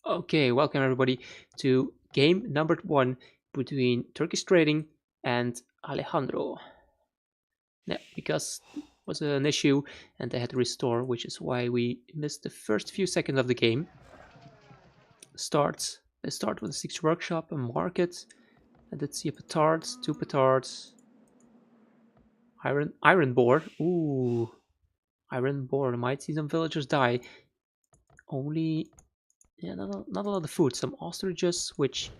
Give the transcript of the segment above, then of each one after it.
Okay, welcome everybody to game number one between Turkish Trading and Alejandro. Yeah, because it was an issue and they had to restore, which is why we missed the first few seconds of the game. Let's start with a 6 workshop, a market, and let's see a petard, 2 petards, iron boar. Ooh, iron boar. Might see some villagers die. Only, yeah, not a lot of food. Some ostriches, which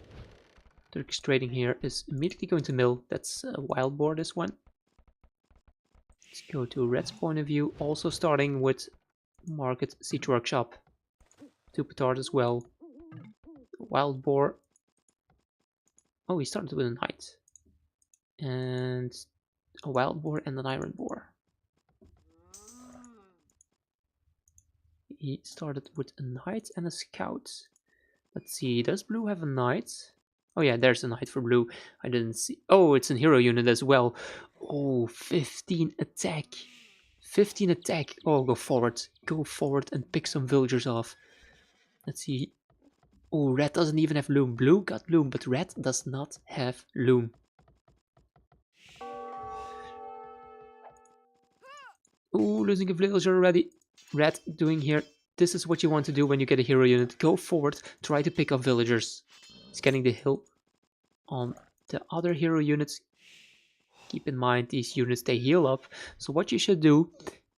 Turkish Trading here is immediately going to mill. That's a wild boar, this one. Let's go to Red's point of view, also starting with Market Siege Workshop. 2 petards as well. Wild boar. Oh, he started with a knight. And a wild boar and an iron boar. He started with a knight and a scout. Let's see, does blue have a knight? Oh yeah, there's a knight for blue. I didn't see. Oh, it's a hero unit as well. Oh, 15 attack. 15 attack. Oh, go forward. Go forward and pick some villagers off. Let's see. Oh, red doesn't even have loom. Blue got loom, but red does not have loom. Oh, losing a villager already. Red doing here. This is what you want to do when you get a hero unit. Go forward, try to pick up villagers. It's getting the hill on the other hero units. Keep in mind these units, they heal up. So what you should do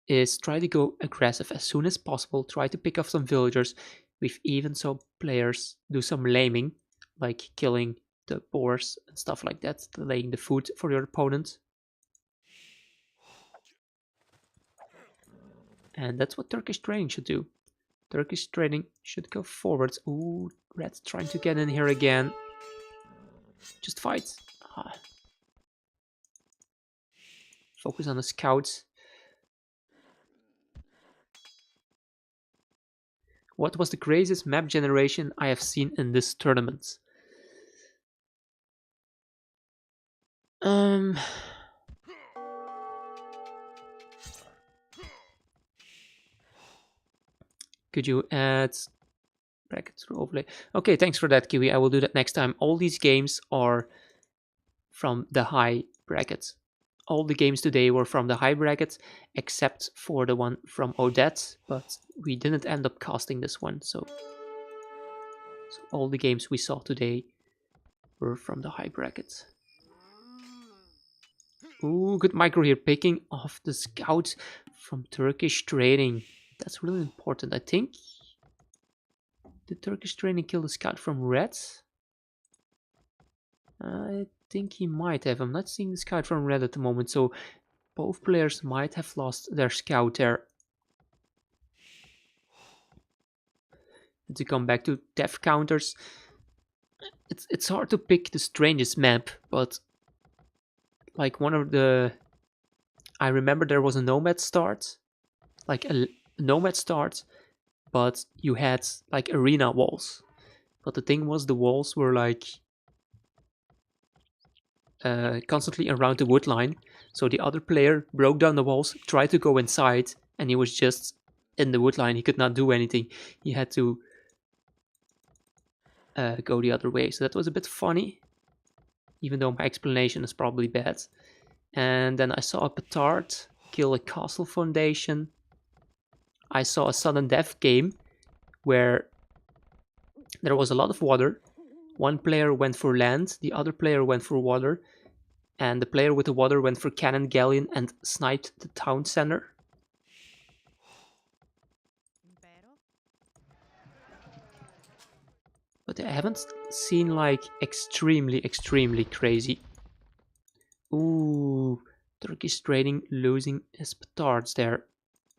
is try to go aggressive as soon as possible. Try to pick off some villagers. We've even saw players do some laming, like killing the boars and stuff like that, delaying the food for your opponent. And that's what Turkish Trading should do. Turkish Trading should go forward. Ooh, Red trying to get in here again. Just fight. Focus on the scouts. What was the craziest map generation I have seen in this tournament? Could you add brackets for overlay? Okay, thanks for that, Kiwi. I will do that next time. All these games are from the high bracket. All the games today were from the high bracket, except for the one from R.E.D, but we didn't end up casting this one, so all the games we saw today were from the high bracket. Ooh, good micro here, picking off the scout from Turkish Trading. That's really important. I think, did Turkish Trading kill the scout from Red? I think he might have. I'm not seeing the scout from Red at the moment, so both players might have lost their scout there. And to come back to death counters, it's hard to pick the strangest map, but like one of the... I remember there was a nomad start, like a nomad start, but you had like arena walls. But the thing was, the walls were like constantly around the wood line. So the other player broke down the walls, tried to go inside, and he was just in the wood line. He could not do anything. He had to go the other way. So that was a bit funny, even though my explanation is probably bad. And then I saw a petard kill a castle foundation. I saw a sudden death game where there was a lot of water. One player went for land, the other player went for water, and the player with the water went for cannon galleon and sniped the town center. But I haven't seen like extremely crazy. Ooh, Turkish Trading losing his petards there.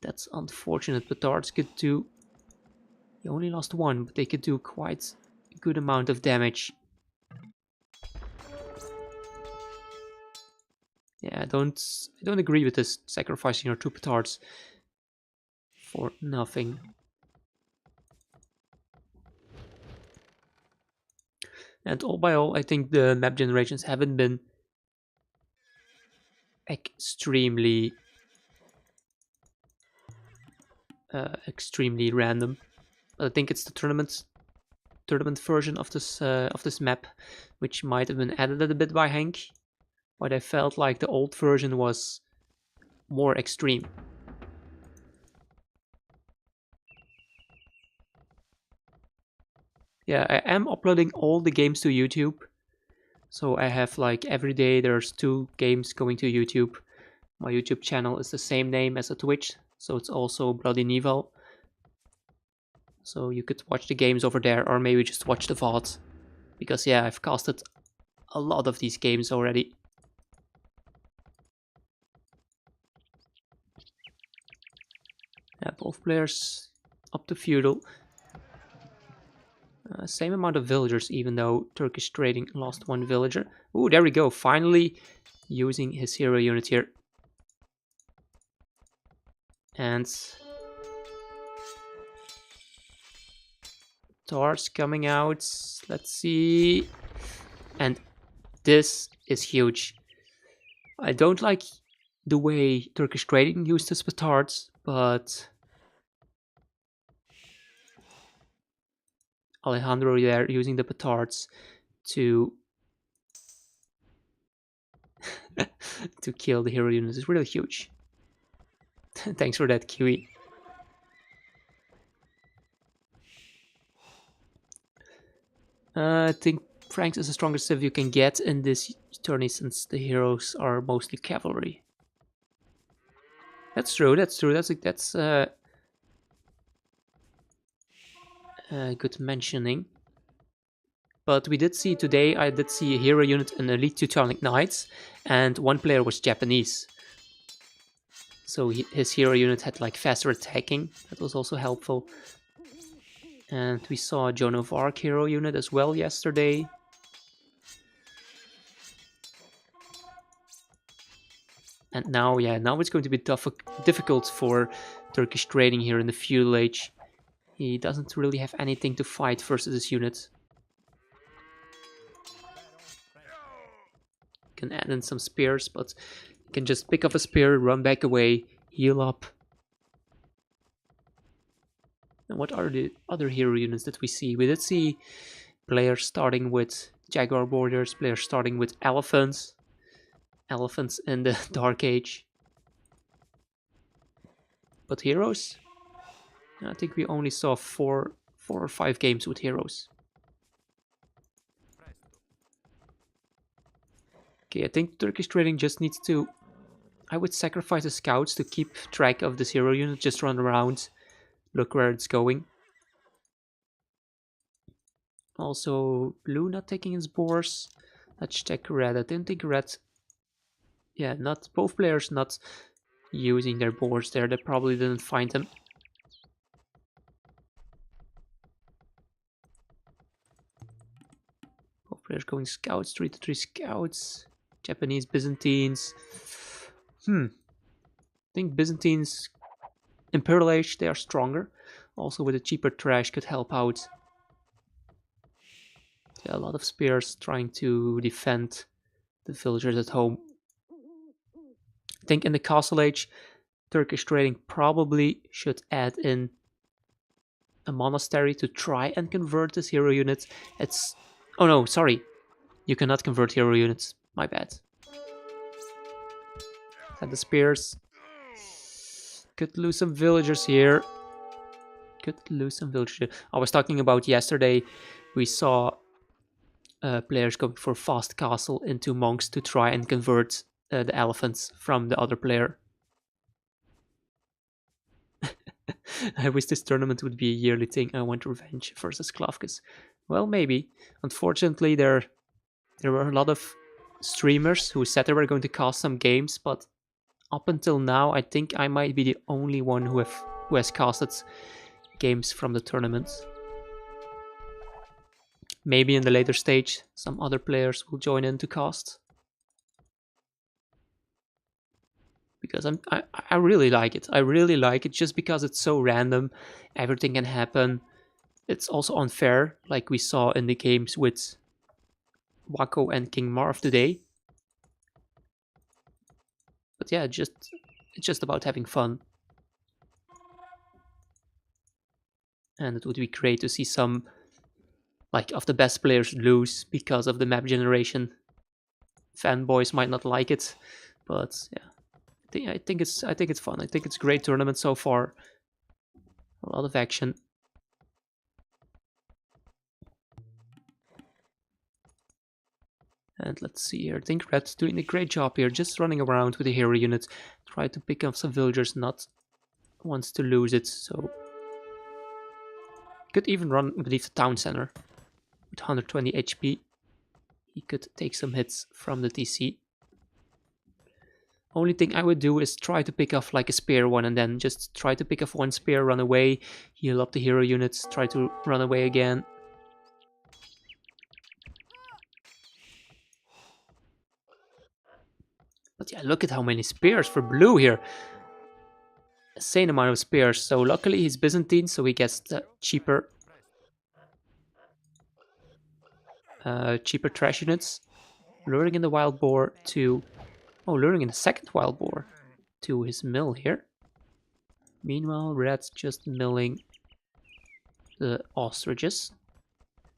That's unfortunate. Petards could do... He only lost one, but they could do quite a good amount of damage. Yeah, I don't agree with this, sacrificing your 2 petards for nothing. And all by all, I think the map generations haven't been extremely random. But I think it's the tournament tournament version of this map, which might have been edited a bit by Hank, but I felt like the old version was more extreme. Yeah, I am uploading all the games to YouTube. So I have like every day there's 2 games going to YouTube. My YouTube channel is the same name as a Twitch, so it's also Bloody Neval. So you could watch the games over there, or maybe just watch the VOD. Because yeah, I've casted a lot of these games already. Yeah, both players up to feudal. Same amount of villagers, even though Turkish Trading lost 1 villager. Ooh, there we go. Finally using his hero unit here. And Tars coming out. Let's see. And this is huge. I don't like the way Turkish Trading used his petards, but Alejandro there using the petards to to kill the hero units is really huge. Thanks for that, Kiwi. I think Franks is the strongest civ you can get in this tourney since the heroes are mostly cavalry. That's true, that's true. That's good mentioning. But we did see today, I did see a hero unit in Elite Teutonic Knights, and 1 player was Japanese. So his hero unit had like faster attacking, that was also helpful. And we saw a Joan of Arc hero unit as well yesterday. And now, yeah, now it's going to be difficult for Turkish Trading here in the feudal age. He doesn't really have anything to fight versus his unit. Can add in some spears, but you can just pick up a spear, run back away, heal up. And what are the other hero units that we see? We did see players starting with Jaguar Warriors, players starting with elephants. Elephants in the Dark Age. But heroes? I think we only saw 4 or 5 games with heroes. Okay, I think Turkish Trading just needs to... I would sacrifice the scouts to keep track of this hero unit, just run around, look where it's going. Also, blue not taking his boars. Let's check red. I didn't think red... Yeah, not both players not using their boars there. They probably didn't find them. Both players going scouts, 3-3 scouts. Japanese Byzantines. I think Byzantines, Imperial Age, they are stronger. Also with a cheaper trash could help out. Yeah, a lot of spears trying to defend the villagers at home. I think in the Castle Age, Turkish Trading probably should add in a monastery to try and convert this hero unit. It's... Oh no, sorry. You cannot convert hero units. My bad. And the spears. Could lose some villagers here. Could lose some villagers. I was talking about yesterday. We saw players going for fast castle into monks to try and convert the elephants from the other player. I wish this tournament would be a yearly thing. I want revenge versus Klavkas. Well, maybe. Unfortunately, there were a lot of streamers who said they were going to cast some games, but up until now, I think I might be the only one who has casted games from the tournament. Maybe in the later stage, some other players will join in to cast. Because I really like it. I really like it just because it's so random. Everything can happen. It's also unfair, like we saw in the games with Wako and King Marv today. But yeah, it's just about having fun. And it would be great to see some like of the best players lose because of the map generation. Fanboys might not like it, but yeah, I think it's fun. I think it's a great tournament so far. A lot of action. And let's see here. I think Red's doing a great job here, just running around with the hero unit, try to pick up some villagers, not wants to lose it. So could even run beneath the town center with 120 HP. He could take some hits from the TC. Only thing I would do is try to pick off like a spear one, and then just try to pick off one spear, run away, heal up the hero units, try to run away again. But yeah, look at how many spears for blue here. Insane amount of spears. So luckily he's Byzantine, so he gets the cheaper trash units. Luring in the wild boar to... Oh, luring in the second wild boar to his mill here. Meanwhile, Red's just milling the ostriches.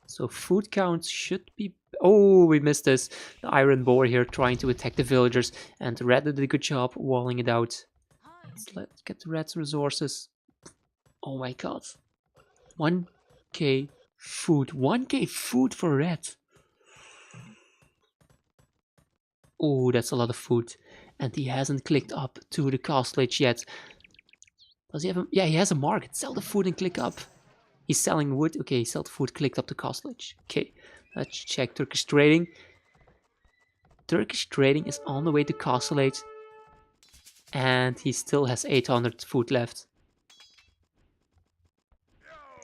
So food counts should be... Oh, we missed this. The iron boar here trying to attack the villagers. And Red did a good job walling it out. Let's get the Red's resources. Oh my god. 1k food. 1k food for Red. Oh, that's a lot of food. And he hasn't clicked up to the castle age yet. Does he have a... Yeah, he has a market. Sell the food and click up. He's selling wood. Okay, he sold food, clicked up to castle age. Okay, let's check Turkish trading. Turkish trading is on the way to castle age. And he still has 800 food left.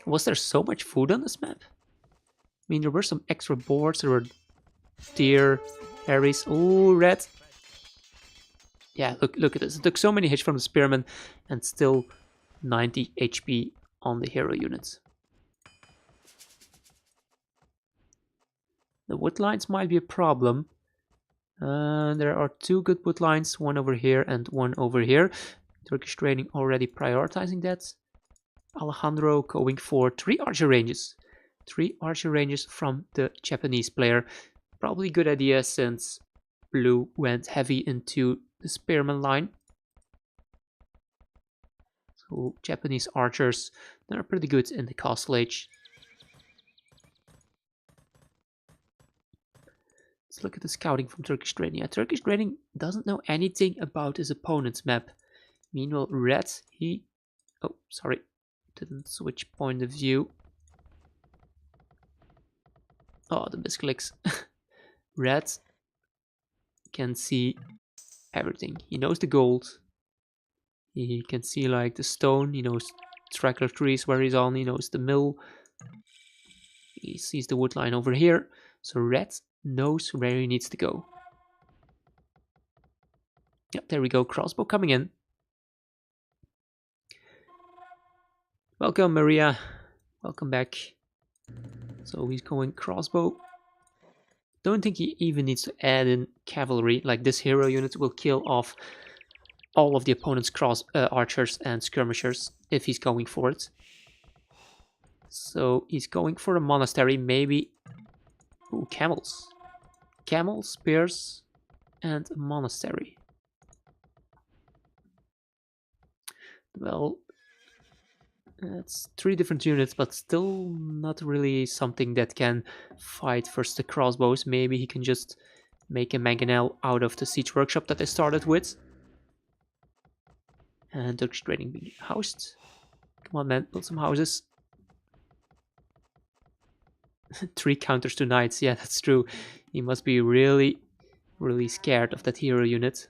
Was there so much food on this map? I mean, there were some extra boards. There were deer, berries. Oh, Red. Yeah, look at this. It took so many hits from the spearman and still 90 HP on the hero units. The wood lines might be a problem. There are two good wood lines, one over here and one over here. Turkish trading already prioritizing that. Alejandro going for 3 archer ranges. 3 archer ranges from the Japanese player. Probably a good idea since blue went heavy into the spearman line. So Japanese archers, they're pretty good in the castle age. Let's look at the scouting from Turkish trading. Yeah, Turkish trading doesn't know anything about his opponent's map. Meanwhile, Red, he... Oh, sorry. Didn't switch point of view. Oh, the misclicks. Red can see everything. He knows the gold. He can see like the stone. He knows straggler trees where he's on. He knows the mill. He sees the wood line over here. So Red knows where he needs to go. Yep, there we go. Crossbow coming in. Welcome, Maria. Welcome back. So he's going crossbow. Don't think he even needs to add in cavalry. Like this hero unit will kill off all of the opponent's archers and skirmishers if he's going for it. So he's going for a monastery, maybe. Ooh, camels. Camels, spears, and a monastery. Well, it's 3 different units, but still not really something that can fight versus the crossbows. Maybe he can just make a mangonel out of the siege workshop that I started with. And Turkish trading being housed. Come on, man, build some houses. 3 counters to knights. Yeah, that's true. He must be really, really scared of that hero unit.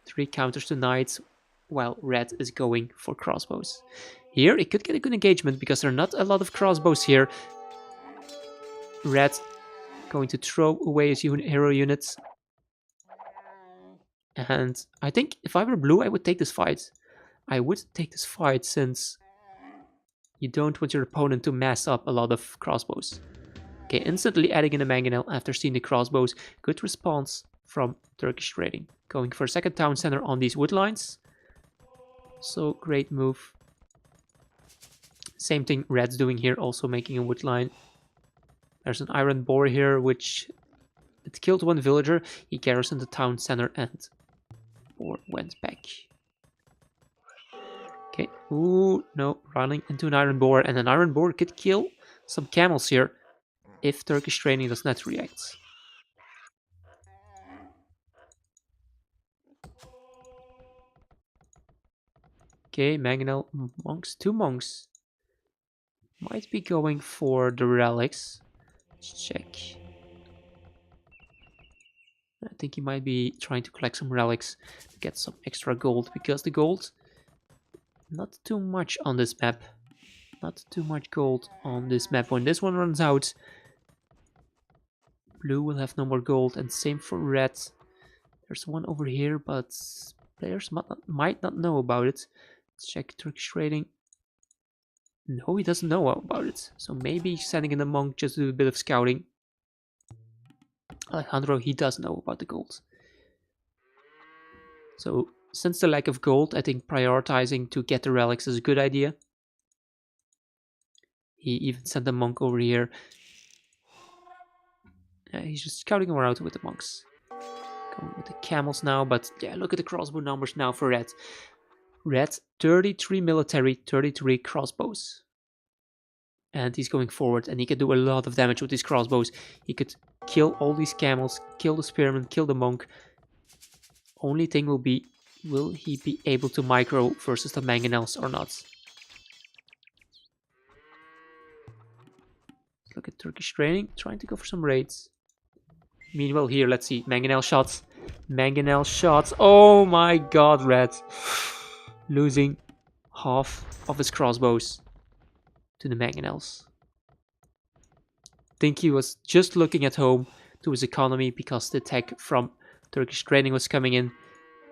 3 counters to knights, while Red is going for crossbows. Here, he could get a good engagement because there are not a lot of crossbows here. Red going to throw away his hero units. And I think if I were blue, I would take this fight. I would take this fight since you don't want your opponent to mass up a lot of crossbows. Okay, instantly adding in a mangonel after seeing the crossbows. Good response from Turkish trading. Going for a second town center on these wood lines. So great move. Same thing Red's doing here, also making a wood line. There's an iron boar here, which it killed one villager. He garrisoned the town center and boar went back. Okay, ooh, no, running into an iron boar, and an iron boar could kill some camels here if Turkish trading does not react. Okay, mangonel monks, 2 monks. Might be going for the relics. Let's check. I think he might be trying to collect some relics to get some extra gold, because the gold, not too much on this map. Not too much gold on this map. When this one runs out, blue will have no more gold, and same for red. There's one over here, but players might not know about it. Let's check Turkish trading. No, he doesn't know about it. So maybe he's sending in a monk just to do a bit of scouting. Alejandro, he does know about the gold. So, since the lack of gold, I think prioritizing to get the relics is a good idea. He even sent a monk over here. He's just scouting around with the monks. Going with the camels now, but yeah, look at the crossbow numbers now for red. Red, 33 military, 33 crossbows. And he's going forward, and he can do a lot of damage with these crossbows. He could kill all these camels, kill the spearman, kill the monk. Only thing will be, will he be able to micro versus the mangonels or not? Look at Turkish trading, trying to go for some raids. Meanwhile here, let's see, mangonel shots. Mangonel shots, oh my god, red. Losing half of his crossbows to the mangonels. Think he was just looking at home to his economy because the attack from Turkish trading was coming in,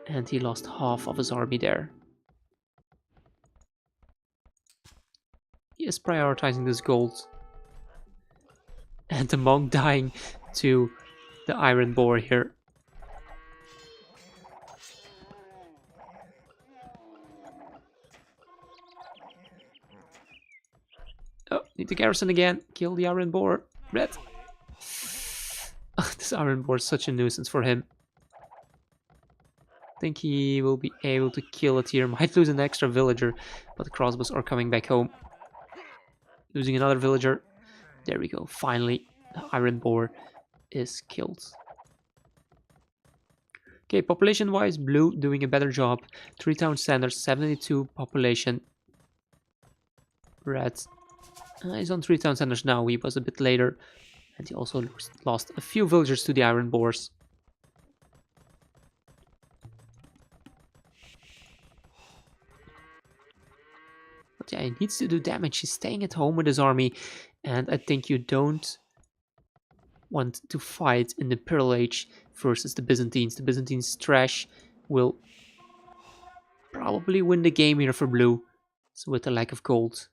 and he lost half of his army there. He is prioritizing this gold. And the monk dying to the iron boar here. Oh, need to garrison again. Kill the iron boar. Red. This iron boar is such a nuisance for him. I think he will be able to kill it here. Might lose an extra villager, but the crossbows are coming back home. Losing another villager. There we go. Finally, the iron boar is killed. Okay, population-wise, blue doing a better job. 3 town centers, 72 population. Red he's on 3 town centers now. He was a bit later, and he also lost a few villagers to the iron boars. But yeah, he needs to do damage. He's staying at home with his army, and I think you don't want to fight in the Pearl Age versus the Byzantines. The Byzantines trash will probably win the game here for blue, so with the lack of gold.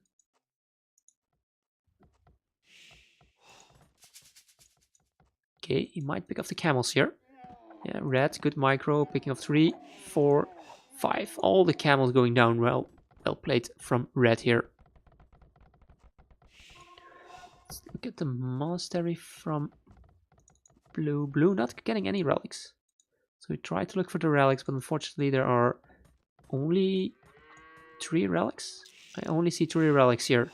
Okay, he might pick up the camels here. Yeah, red, good micro, picking up 3, 4, 5. All the camels going down well. Well played from red here. Let's look at the monastery from blue. Blue not getting any relics. So we tried to look for the relics, but unfortunately there are only 3 relics. I only see 3 relics here.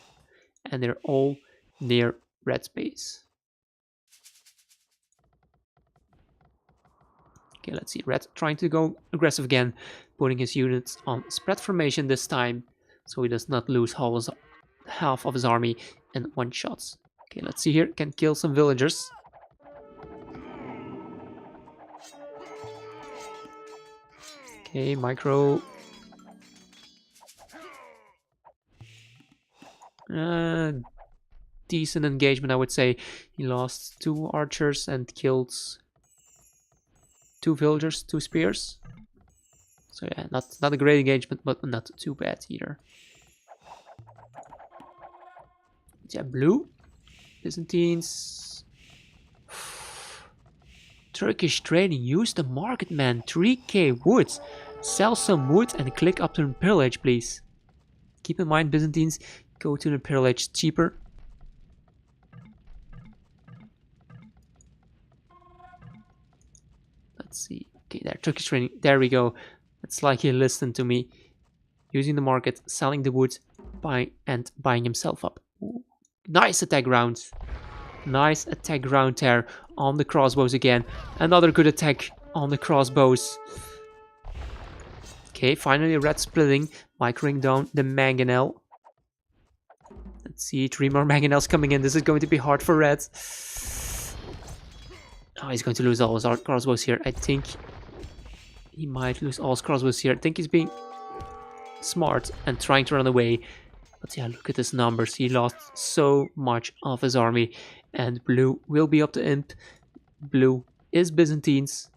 And they're all near red space. Okay, let's see. Red trying to go aggressive again, putting his units on spread formation this time, so he does not lose half of his army in one shot. Okay, let's see here. Can kill some villagers. Okay, micro. Decent engagement, I would say. He lost 2 archers and killed 2 villagers, 2 spears. So yeah, not a great engagement, but not too bad either. Yeah, blue. Byzantines. Turkish trading. Use the market man. 3k wood. Sell some wood and click up to the Pearl Age, please. Keep in mind, Byzantines, go to the Pearl Age cheaper. Let's see. Okay, there, Turkish trading. There we go. It's like he listened to me. Using the market, selling the wood, and buying himself up. Ooh. Nice attack round. Nice attack round there on the crossbows again. Another good attack on the crossbows. Okay, finally red splitting, microing down the mangonel. Let's see, 3 more mangonels coming in. This is going to be hard for red. Oh, he's going to lose all his crossbows here. I think he might lose all his crossbows here. I think he's being smart and trying to run away. But yeah, look at his numbers. He lost so much of his army. And blue will be up to imp. Blue is Byzantines.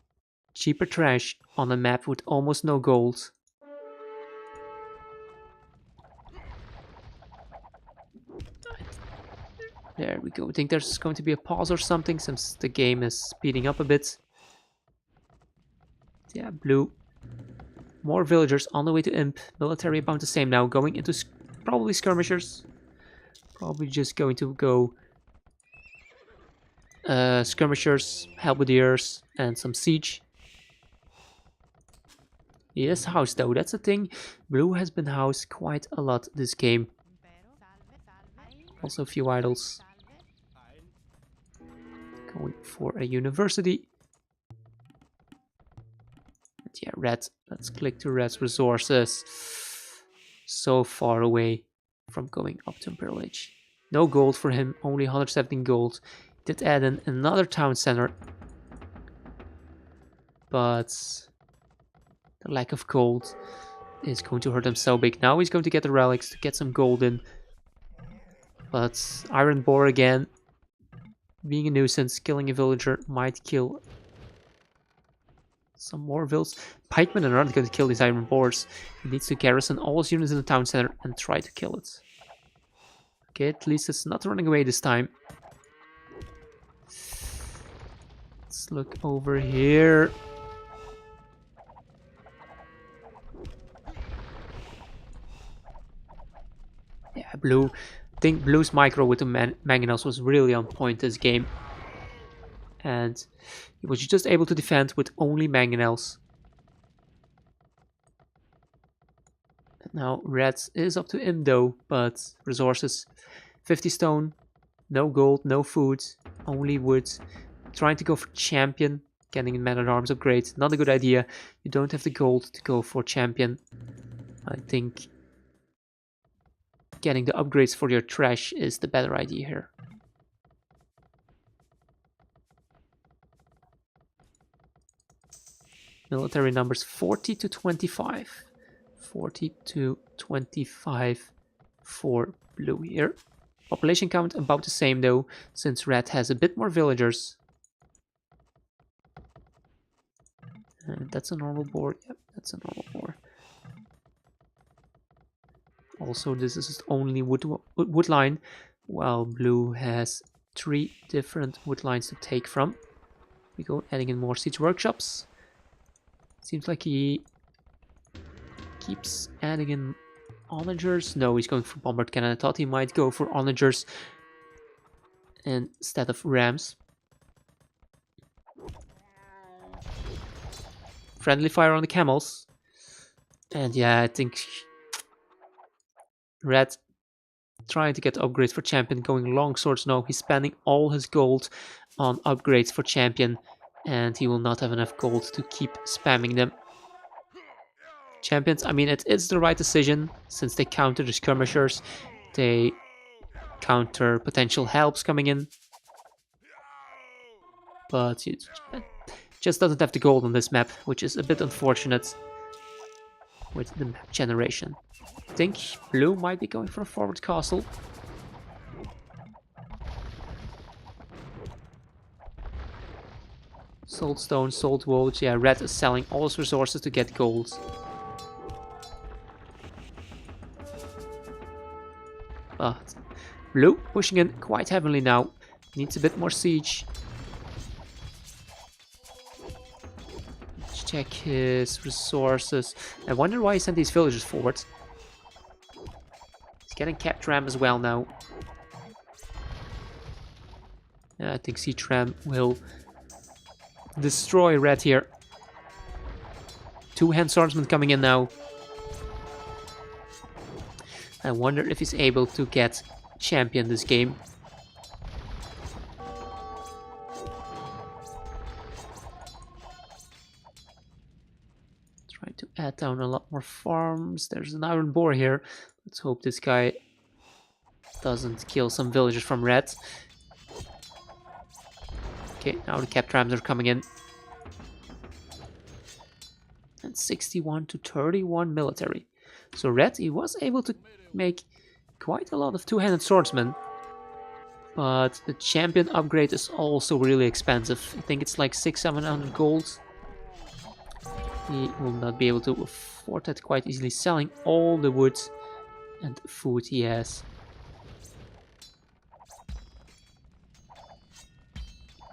Cheaper trash on a map with almost no gold. There we go. I think there's going to be a pause or something since the game is speeding up a bit. Yeah, blue. More villagers on the way to imp. Military about the same now. Going into probably skirmishers. Probably just going to go skirmishers, halberdiers, and some siege. He is housed though, that's the thing. Blue has been housed quite a lot this game. Also a few idols. Going for a university. And yeah, red. Let's click to red's resources. So far away from going up to Imperial Age. No gold for him, only 117 gold. Did add in another town center. But the lack of gold is going to hurt him so big. Now he's going to get the relics to get some gold in. But Iron Boar again, being a nuisance, killing a villager might kill some more vills. Pikemen are not going to kill these Iron Boars. He needs to garrison all his units in the town center and try to kill it. Okay, at least it's not running away this time. Let's look over here. Yeah, blue. I think blue's micro with the mangonels was really on point this game. And he was just able to defend with only mangonels. Now red is up to him though, but resources 50 stone, no gold, no food, only wood. Trying to go for champion, getting a man-at-arms upgrade, not a good idea. You don't have the gold to go for champion. I think getting the upgrades for your trash is the better idea here. Military numbers 40 to 25. 40 to 25 for blue here. Population count about the same though, since red has a bit more villagers. And that's a normal board. Yep, that's a normal board. Also, this is only wood line, while blue has 3 different wood lines to take from. We go adding in more siege workshops. Seems like he keeps adding in onagers. No, he's going for bombard cannon. I thought he might go for onagers instead of rams. Friendly fire on the camels. And yeah, I think red trying to get upgrades for champion, going long swords. No, he's spending all his gold on upgrades for champion, and he will not have enough gold to keep spamming them. Champions, I mean, it is the right decision since they counter the skirmishers, they counter potential helps coming in, but it just doesn't have the gold on this map, which is a bit unfortunate with the map generation. I think blue might be going for a forward castle. Sold stone, sold wood. Yeah, red is selling all his resources to get gold. But blue pushing in quite heavily now. Needs a bit more siege. Let's check his resources. I wonder why he sent these villagers forward. He's getting capped ram as well now. Yeah, I think siege ram will destroy red here. two-hand swordsman coming in now. I wonder if he's able to get champion this game. Trying to add down a lot more farms. There's an iron boar here. Let's hope this guy doesn't kill some villagers from red. Okay, now the cap trams are coming in. And 61 to 31 military. So red, he was able to make quite a lot of two-handed swordsmen. But the champion upgrade is also really expensive. I think it's like 600-700 gold. He will not be able to afford that quite easily, selling all the wood and food he has.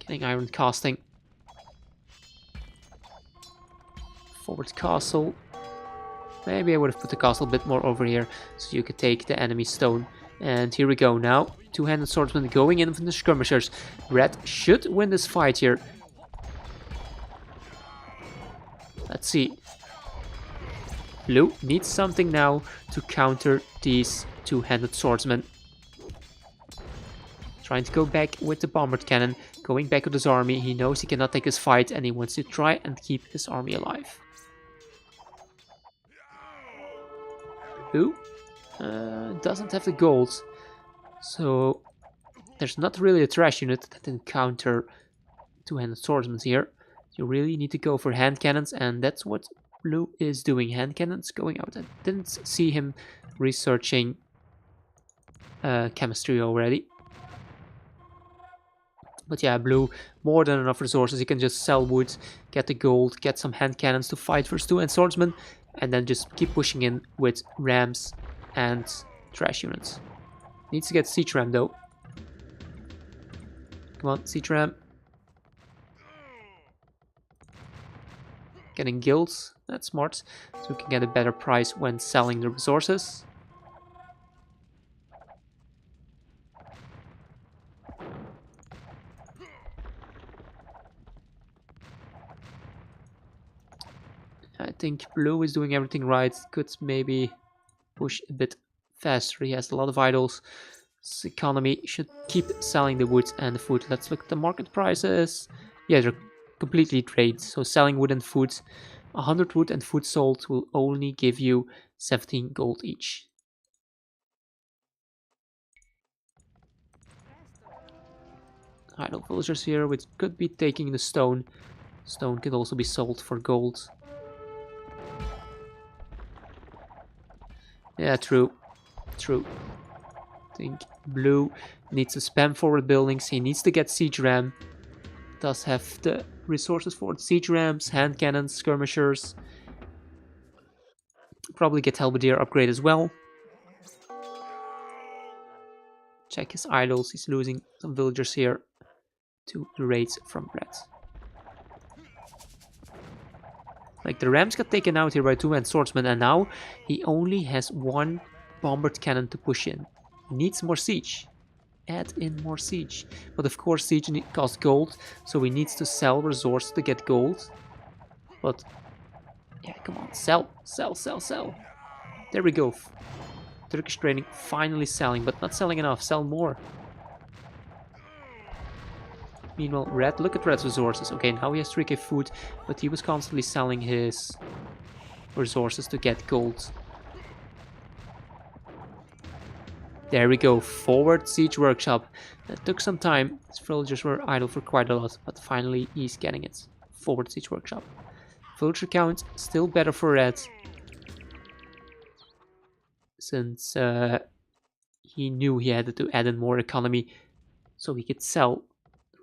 Getting iron casting. Forward castle. Maybe I would have put the castle a bit more over here so you could take the enemy stone. And here we go now. Two-handed swordsman going in from the skirmishers. Red should win this fight here. Let's see. Blue needs something now to counter these two-handed swordsmen. Trying to go back with the bombard cannon. Going back with his army. He knows he cannot take this fight and he wants to try and keep his army alive. Blue doesn't have the gold. So there's not really a trash unit that can counter two-handed swordsmen here. You really need to go for hand cannons, and that's what Blue is doing. Hand cannons going out. I didn't see him researching chemistry already. But yeah, Blue, more than enough resources. He can just sell wood, get the gold, get some hand cannons to fight for two-handed swordsmen, and then just keep pushing in with rams and trash units. Needs to get siege ram though. Come on, siege ram. Getting guilds, that's smart, so we can get a better price when selling the resources. I think Blue is doing everything right. Could maybe push a bit faster. He has a lot of idols. His economy should keep selling the wood and the food. Let's look at the market prices. Yeah, they're completely drained. So selling wood and food, 100 wood and food sold will only give you 17 gold each. Idle villagers here, which could be taking the stone. Stone could also be sold for gold. Yeah, true. True. I think Blue needs to spam forward buildings. He needs to get siege ram. Does have the resources for it. Siege rams, hand cannons, skirmishers. Probably get halberdier upgrade as well. Check his idols. He's losing some villagers here to the raids from red. Like the rams got taken out here by two-hand swordsmen, and now he only has one bombard cannon to push in. He needs more siege. Add in more siege. But of course siege costs gold, so he needs to sell resources to get gold. But yeah, come on, sell, sell, sell, sell. There we go. Turkish trading finally selling, but not selling enough. Sell more. Meanwhile, red, look at red's resources. Okay, now he has 3k food, but he was constantly selling his resources to get gold. There we go, forward siege workshop. That took some time. His villagers were idle for quite a lot, but finally he's getting it. Forward siege workshop. Villager count still better for red, since he knew he had to add in more economy so he could sell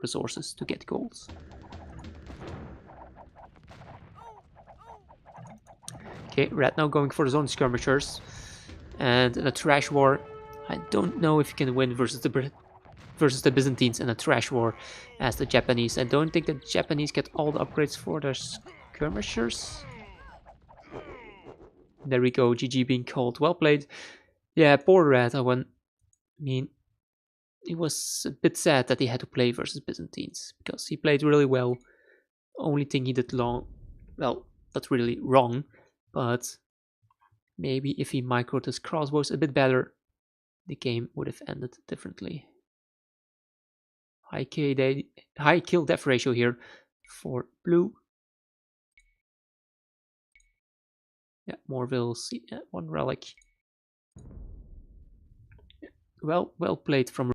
resources to get gold. Okay, red now going for his own skirmishers, and in a trash war. I don't know if you can win versus the Byzantines in a trash war as the Japanese. I don't think the Japanese get all the upgrades for their skirmishers. There we go, GG being called. Well played. Yeah, poor red. I mean, it was a bit sad that he had to play versus Byzantines, because he played really well. Only thing he did not really wrong, but maybe if he microed his crossbows a bit better, the game would have ended differently. High kill death ratio here for blue. Yeah, more vills. Yeah, one relic. Well played from